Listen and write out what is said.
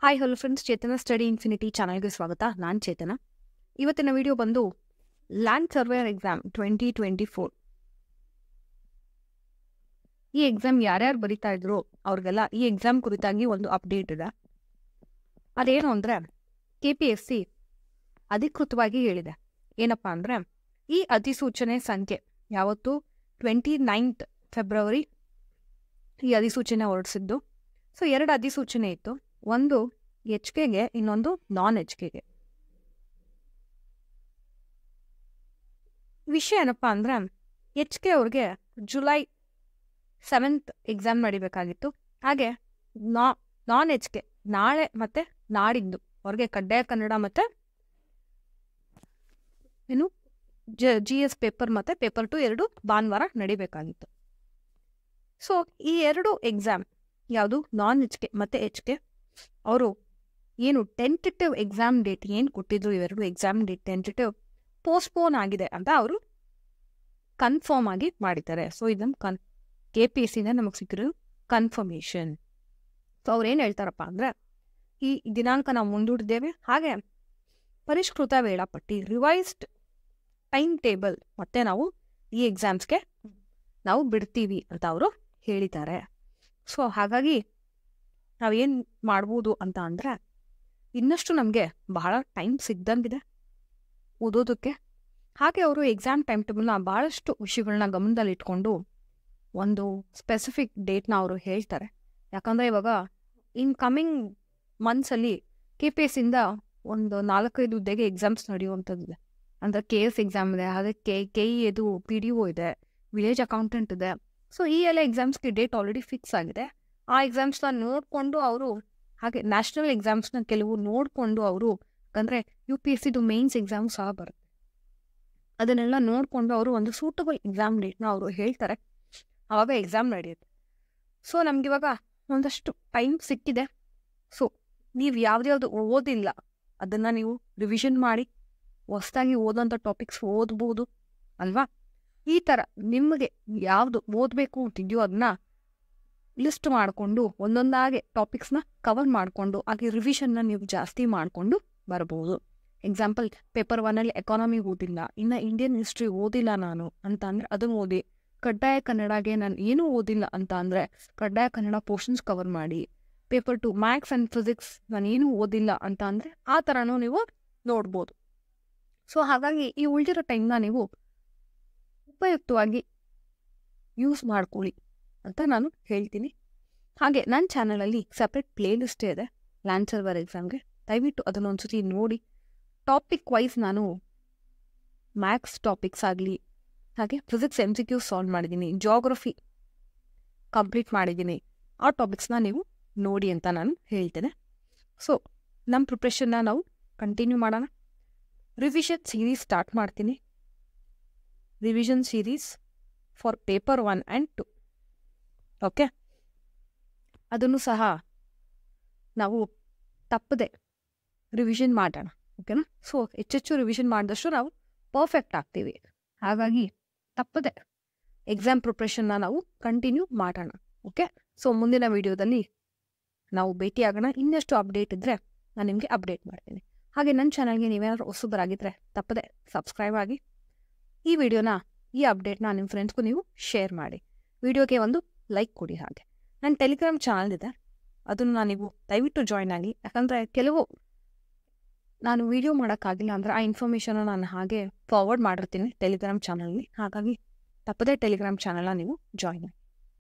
Hi hello friends, ಚೇತನ study infinity ಚಾನಲ್ಗೆ ಸ್ವಾಗತ. ನಾನು ಚೇತನ. ಇವತ್ತಿನ ವಿಡಿಯೋ ಬಂದು ಲ್ಯಾಂಡ್ ಸರ್ವೇಯರ್ ಎಕ್ಸಾಮ್ 2024. ಈ ಎಕ್ಸಾಮ್ ಯಾರ್ಯಾರು ಬರಿತಾ ಇದ್ರು ಅವ್ರಿಗೆಲ್ಲ ಈ ಎಕ್ಸಾಮ್ ಕುರಿತಾಗಿ ಒಂದು ಅಪ್ಡೇಟ್ ಇದೆ. ಅದೇನು ಅಂದರೆ KPSC ಅಧಿಕೃತವಾಗಿ ಹೇಳಿದೆ. ಏನಪ್ಪ ಅಂದರೆ ಈ ಅಧಿಸೂಚನೆ ಸಂಖ್ಯೆ ಯಾವತ್ತು 29th ಫೆಬ್ರವರಿ ಈ ಅಧಿಸೂಚನೆ ಹೊರಡಿಸಿದ್ದು. ಸೊ 2 ಅಧಿಸೂಚನೆ ಇತ್ತು. ಒಂದು HKಗೆ, ಇನ್ನೊಂದು ನಾನ್ HKಗೆ. ವಿಷಯ ಏನಪ್ಪ ಅಂದರೆ HK ಅವ್ರಿಗೆ ಜುಲೈ 7th ಎಕ್ಸಾಮ್ ನಡಿಬೇಕಾಗಿತ್ತು. ಹಾಗೆ ನಾನ್ HK ನಾಳೆ ಮತ್ತು ನಾಡಿದ್ದು ಅವ್ರಿಗೆ ಕಡ್ಡಾಯ ಕನ್ನಡ ಮತ್ತು ಏನು GS ಪೇಪರ್ ಮತ್ತು ಪೇಪರ್ 2 2 ಭಾನುವಾರ ನಡಿಬೇಕಾಗಿತ್ತು. ಸೊ ಈ 2 ಎಕ್ಸಾಮ್ ಯಾವುದು ನಾನ್ HK ಮತ್ತು HK ಅವರು ಏನು ಟೆಂಟೇಟಿವ್ ಎಕ್ಸಾಮ್ ಡೇಟ್ ಏನು ಕೊಟ್ಟಿದ್ರು, ಇವೆರಡು ಎಕ್ಸಾಮ್ ಡೇಟ್ ಟೆಂಟೇಟಿವ್ ಪೋಸ್ಟ್ಪೋನ್ ಆಗಿದೆ ಅಂತ ಅವರು ಕನ್ಫರ್ಮ್ ಆಗಿ ಮಾಡಿದ್ದಾರೆ. ಸೊ ಇದನ್ನು KPSCಯಿಂದ ನಮಗೆ ಸಿಕ್ಕಿರೋ ಕನ್ಫರ್ಮೇಷನ್. ಸೊ ಅವ್ರು ಏನು ಹೇಳ್ತಾರಪ್ಪ ಅಂದರೆ ಈ ದಿನಾಂಕ ನಾವು ಮುಂದೂಡಿದ್ದೇವೆ, ಹಾಗೆ ಪರಿಷ್ಕೃತ ವೇಳಾಪಟ್ಟಿ ರಿವೈಸ್ಡ್ ಟೈಮ್ ಟೇಬಲ್ ಮತ್ತೆ ನಾವು ಈ ಎಕ್ಸಾಮ್ಸ್ಗೆ ನಾವು ಬಿಡ್ತೀವಿ ಅಂತ ಅವರು ಹೇಳಿದ್ದಾರೆ. ಸೊ ಹಾಗಾಗಿ ನಾವೇನು ಮಾಡ್ಬೋದು ಅಂತ ಅಂದರೆ ಇನ್ನಷ್ಟು ನಮಗೆ ಬಹಳ ಟೈಮ್ ಸಿಗ್ದಂಗಿದೆ ಓದೋದಕ್ಕೆ. ಹಾಗೆ ಅವರು ಎಕ್ಸಾಮ್ ಟೈಮ್ ಟೇಬಲ್ನ ಭಾಳಷ್ಟು ವಿಷಯಗಳನ್ನ ಗಮನದಲ್ಲಿಟ್ಕೊಂಡು ಒಂದು ಸ್ಪೆಸಿಫಿಕ್ ಡೇಟ್ನ ಅವರು ಹೇಳ್ತಾರೆ. ಯಾಕಂದರೆ ಇವಾಗ ಇನ್ ಕಮಿಂಗ್ ಮಂತ್ಸಲ್ಲಿ KPSCಯಿಂದ ಒಂದು 4-5 ಹುದ್ದೆಗೆ ಎಕ್ಸಾಮ್ಸ್ ನಡೆಯುವಂಥದ್ದಿದೆ. ಅಂದರೆ KS ಎಕ್ಸಾಮ್ ಇದೆ, ಹಾಗೆ KE ಇದು PDO ಇದೆ, ವಿಲೇಜ್ ಅಕೌಂಟೆಂಟ್ ಇದೆ. ಸೊ ಈ ಎಲ್ಲ ಎಕ್ಸಾಮ್ಸ್ಗೆ ಡೇಟ್ ಆಲ್ರೆಡಿ ಫಿಕ್ಸ್ ಆಗಿದೆ. ಆ ಎಕ್ಸಾಮ್ಸ್ನ ನೋಡಿಕೊಂಡು ಅವರು, ಹಾಗೆ ನ್ಯಾಷನಲ್ ಎಕ್ಸಾಮ್ಸ್ನ ಕೆಲವು ನೋಡಿಕೊಂಡು ಅವರು, ಯಾಕಂದರೆ UPSCದು ಮೇನ್ಸ್ ಎಕ್ಸಾಮ್ ಸಹ ಬರುತ್ತೆ, ಅದನ್ನೆಲ್ಲ ನೋಡಿಕೊಂಡು ಅವರು ಒಂದು ಸೂಟಬಲ್ ಎಕ್ಸಾಮ್ ಡೇಟ್ನ ಅವರು ಹೇಳ್ತಾರೆ. ಆವಾಗ ಎಕ್ಸಾಮ್ ನಡೆಯುತ್ತೆ. ಸೊ ನಮಗಿವಾಗ ಒಂದಷ್ಟು ಟೈಮ್ ಸಿಕ್ಕಿದೆ. ಸೊ ನೀವು ಯಾವ್ದ್ಯಾವುದು ಓದಿಲ್ಲ ಅದನ್ನು ನೀವು ರಿವಿಷನ್ ಮಾಡಿ ಹೊಸದಾಗಿ ಓದೋಂಥ ಟಾಪಿಕ್ಸ್ ಓದ್ಬೋದು ಅಲ್ವಾ. ಈ ಥರ ನಿಮಗೆ ಯಾವುದು ಓದಬೇಕು ಅಂತಿದೆಯೋ ಅದನ್ನ ಲಿಸ್ಟ್ ಮಾಡಿಕೊಂಡು ಒಂದೊಂದಾಗೆ ಟಾಪಿಕ್ಸ್ನ ಕವರ್ ಮಾಡಿಕೊಂಡು ಹಾಗೆ ರಿವಿಷನ್ನ ನೀವು ಜಾಸ್ತಿ ಮಾಡಿಕೊಂಡು ಬರ್ಬೋದು. ಎಕ್ಸಾಂಪಲ್ ಪೇಪರ್ 1ಅಲ್ಲಿ ಎಕಾನಮಿ ಓದಿಲ್ಲ, ಇನ್ನು ಇಂಡಿಯನ್ ಹಿಸ್ಟ್ರಿ ಓದಿಲ್ಲ ನಾನು ಅಂತ ಅಂದರೆ ಅದನ್ನು ಓದಿ. ಕಡ್ಡಾಯ ಕನ್ನಡಗೆ ನಾನು ಏನೂ ಓದಿಲ್ಲ ಅಂತ ಅಂದರೆ ಕಡ್ಡಾಯ ಕನ್ನಡ ಪೋರ್ಷನ್ಸ್ ಕವರ್ ಮಾಡಿ. ಪೇಪರ್ 2 ಮ್ಯಾಥ್ಸ್ ಆ್ಯಂಡ್ ಫಿಸಿಕ್ಸ್ ನಾನು ಏನೂ ಓದಿಲ್ಲ ಅಂತ ಅಂದರೆ ಆ ಥರನೂ ನೀವು ನೋಡ್ಬೋದು. ಸೊ ಹಾಗಾಗಿ ಈ ಉಳಿದಿರೋ ಟೈಮ್ನ ನೀವು ಉಪಯುಕ್ತವಾಗಿ ಯೂಸ್ ಮಾಡ್ಕೊಳ್ಳಿ ಅಂತ ನಾನು ಹೇಳ್ತೀನಿ. ಹಾಗೆ ನನ್ನ ಚಾನಲಲ್ಲಿ ಸಪ್ರೇಟ್ ಪ್ಲೇಲಿಸ್ಟೇ ಇದೆ ಲ್ಯಾಂಡ್ ಸರ್ವೇಯರ್ ಎಕ್ಸಾಮ್ಗೆ. ದಯವಿಟ್ಟು ಅದನ್ನೊಂದ್ಸತಿ ನೋಡಿ. ಟಾಪಿಕ್ ವೈಸ್ ನಾನು ಮ್ಯಾಥ್ಸ್ ಟಾಪಿಕ್ಸ್ ಆಗಲಿ, ಹಾಗೆ ಫಿಸಿಕ್ಸ್ MCQ ಸಾಲ್ವ್ ಮಾಡಿದ್ದೀನಿ, ಜಿಯೋಗ್ರಫಿ ಕಂಪ್ಲೀಟ್ ಮಾಡಿದ್ದೀನಿ. ಆ ಟಾಪಿಕ್ಸ್ನ ನೀವು ನೋಡಿ ಅಂತ ನಾನು ಹೇಳ್ತೇನೆ. ಸೊ ನಮ್ಮ ಪ್ರಿಪ್ರೇಷನ್ನ ನಾವು ಕಂಟಿನ್ಯೂ ಮಾಡೋಣ. ರಿವಿಷನ್ ಸೀರೀಸ್ ಸ್ಟಾರ್ಟ್ ಮಾಡ್ತೀನಿ. Revision series for paper 1 and 2. Okay, ಅದನ್ನು ಸಹ ನಾವು ತಪ್ಪದೆ ರಿವಿಷನ್ ಮಾಡೋಣ. ಓಕೆನಾ. ಸೊ ಹೆಚ್ಚೆಚ್ಚು ರಿವಿಷನ್ ಮಾಡಿದಷ್ಟು ನಾವು ಪರ್ಫೆಕ್ಟ್ ಆಗ್ತೀವಿ. ಹಾಗಾಗಿ ತಪ್ಪದೆ ಎಕ್ಸಾಮ್ ಪ್ರಿಪ್ರೇಷನ್ನ ನಾವು ಕಂಟಿನ್ಯೂ ಮಾಡೋಣ. ಓಕೆ, ಸೊ ಮುಂದಿನ ವಿಡಿಯೋದಲ್ಲಿ ನಾವು ಭೇಟಿಯಾಗೋಣ. ಇನ್ನಷ್ಟು ಅಪ್ಡೇಟ್ ಇದ್ದರೆ ನಾನು ನಿಮಗೆ ಅಪ್ಡೇಟ್ ಮಾಡ್ತೀನಿ. ಹಾಗೆ ನನ್ನ ಚಾನಲ್ಗೆ ನೀವೇನಾದರೂ ಹೊಸಬರಾಗಿದ್ದರೆ ತಪ್ಪದೆ ಸಬ್ಸ್ಕ್ರೈಬ್ ಆಗಿ ಈ ಅಪ್ಡೇಟ್ನ ನಿಮ್ಮ ಫ್ರೆಂಡ್ಸ್ಗೂ ನೀವು ಶೇರ್ ಮಾಡಿ. ವಿಡಿಯೋಗೆ ಒಂದು ಲೈಕ್ ಕೊಡಿ. ಹಾಗೆ ನನ್ನ ಟೆಲಿಗ್ರಾಮ್ ಚಾನಲ್ ಇದೆ, ಅದನ್ನು ನೀವು ದಯವಿಟ್ಟು ಜಾಯ್ನ್ ಆಗಿ. ಯಾಕಂದರೆ ಕೆಲವು ನಾನು ವಿಡಿಯೋ ಮಾಡೋಕ್ಕಾಗಿಲ್ಲ ಅಂದರೆ ಆ ಇನ್ಫಾರ್ಮೇಷನ್ನ ನಾನು ಹಾಗೆ ಫಾರ್ವರ್ಡ್ ಮಾಡಿರ್ತೀನಿ ಟೆಲಿಗ್ರಾಮ್ ಚಾನಲಲ್ಲಿ. ಹಾಗಾಗಿ ತಪ್ಪದೇ ಟೆಲಿಗ್ರಾಮ್ ಚಾನಲ್ನ ನೀವು ಜಾಯ್ನ್ ಆಗಿ.